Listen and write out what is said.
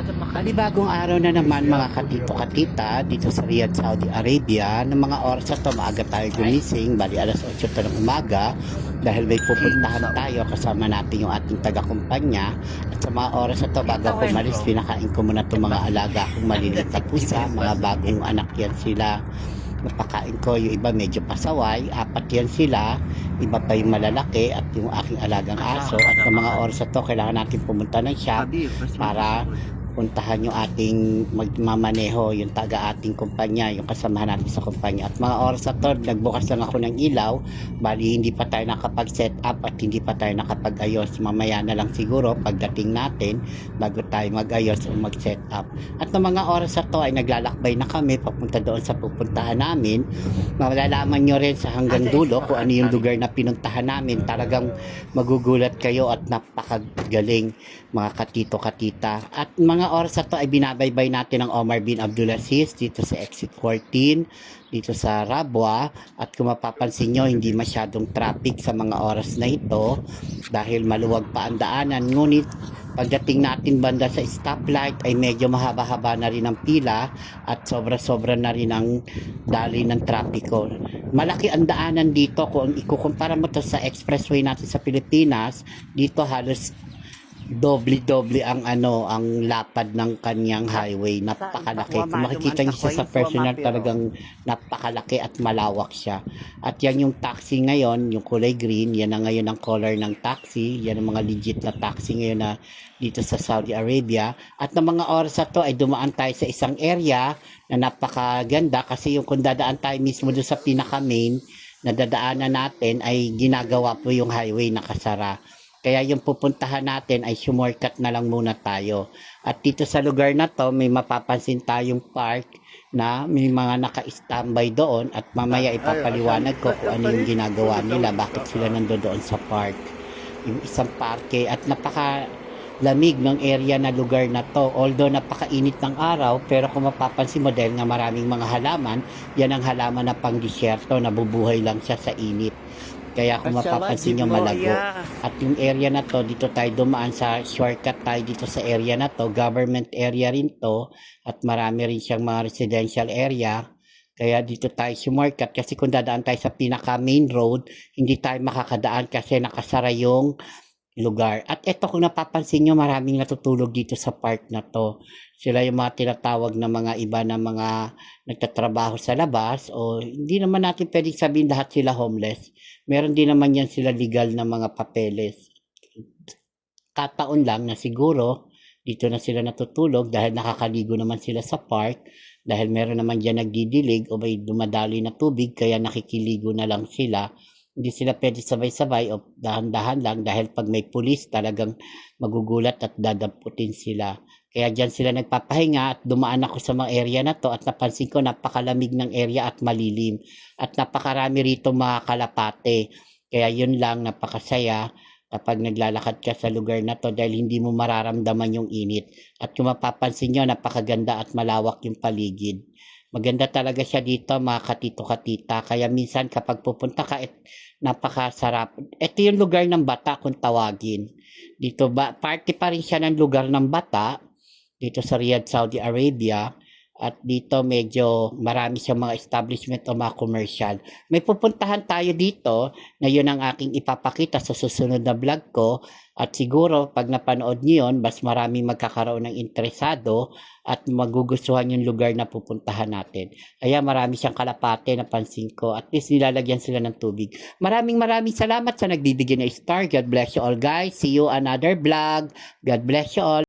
Panibagong araw na naman mga katito-katita dito sa Riyadh, Saudi Arabia. Ng mga oras na to, maaga tayo gumising, bali alas 8 to ng umaga dahil may pupuntahan tayo kasama natin yung ating taga-kumpanya. At sa mga oras na to, bago ako umalis, pinakain ko muna itong mga alaga kong maliliit na pusa, mga bagong anak yan sila. Napakain ko, yung iba medyo pasaway, 4 yan sila, iba pa yung malalaki at yung aking alagang aso. At sa mga oras na to, kailangan natin pumunta ng shop para puntahan yung ating magmamaneho, yung taga ating kumpanya, yung kasamahan natin sa kumpanya. At mga oras na to, nagbukas lang ako ng ilaw, bali hindi pa tayo nakapag-set up at hindi pa tayo nakapag-ayos. Mamaya na lang siguro pagdating natin bago tayo mag-ayos o mag-set up. At ng mga oras na to ay naglalakbay na kami papunta doon sa pupuntahan namin. Malalaman nyo rin sa hanggang dulo kung ano yung lugar na pinuntahan namin. Talagang magugulat kayo at napakagaling mga katito-katita. At mga oras na to ay binabaybay natin ang Omar bin Abdulaziz dito sa exit 14 dito sa Rabwa. At kung mapapansin nyo, hindi masyadong traffic sa mga oras na ito dahil maluwag pa ang daanan. Ngunit pagdating natin banda sa stoplight ay medyo mahaba-haba na rin ang pila at sobra-sobra na rin ang dali ng trapiko. Malaki ang daanan dito kung ikukumpara mo to sa expressway natin sa Pilipinas. Dito halos doble ang ang lapad ng kanyang highway. Napakalaki. Kung makikita niyo siya sa personal, talagang napakalaki at malawak siya. At yan yung taxi ngayon, yung kulay green, yan na ngayon ang color ng taxi. Yan ang mga legit na taxi ngayon na dito sa Saudi Arabia. At ng mga oras na to ay dumaan tayo sa isang area na napakaganda kasi yung kung dadaan tayo mismo doon sa pinaka main na dadaanan natin ay ginagawa po yung highway nakasara. Kaya yung pupuntahan natin ay shortcut na lang muna tayo. At dito sa lugar na to, may mapapansin tayong park na may mga naka-standby doon at mamaya ipapaliwanag ko kung ano yung ginagawa nila, bakit sila nandoon sa park. Yung isang parke at napakalamig ng area na lugar na to. Although napakainit ng araw, pero kung mapapansin mo dahil nga maraming mga halaman, yan ang halaman na pang-disyerto, nabubuhay lang siya sa init. Kaya kung mapapansin nyo malago. At yung area na to, dito tayo dumaan sa shortcut tayo dito sa area na to. Government area rin to. At marami rin siyang mga residential area. Kaya dito tayo shortcut kasi kung dadaan tayo sa pinaka main road, hindi tayo makakadaan kasi nakasara yung lugar. At eto kung napapansin nyo, maraming natutulog dito sa park na to. Sila yung mga tinatawag na mga iba na mga nagtatrabaho sa labas o hindi naman natin pwedeng sabihin lahat sila homeless. Meron din naman yan sila legal na mga papeles. Kataon lang na siguro dito na sila natutulog dahil nakakaligo naman sila sa park. Dahil meron naman dyan nagdidilig o may dumadali na tubig kaya nakikiligo na lang sila. Hindi sila pwede sabay-sabay o dahan-dahan lang dahil pag may pulis talagang magugulat at dadamputin sila. Kaya dyan sila nagpapahinga at dumaan ako sa mga area na to at napansin ko napakalamig ng area at malilim. At napakarami rito mga kalapate. Kaya yun lang, napakasaya kapag naglalakad ka sa lugar na to dahil hindi mo mararamdaman yung init. At kung mapapansin nyo, napakaganda at malawak yung paligid. Maganda talaga siya dito mga katito-katita. Kaya minsan kapag pupunta ka, napakasarap. Ito yung lugar ng bata kung tawagin. Dito party pa rin siya ng lugar ng bata dito sa Riyadh, Saudi Arabia. At dito medyo marami siyang mga establishment o mga commercial. May pupuntahan tayo dito na yun ang aking ipapakita sa susunod na vlog ko. At siguro pag napanood niyo yun, mas marami magkakaroon ng interesado at magugustuhan yung lugar na pupuntahan natin. Kaya marami siyang kalapate, napansin ko. At least nilalagyan sila ng tubig. Maraming salamat sa nagbibigay ng star. God bless you all guys. See you another vlog. God bless you all.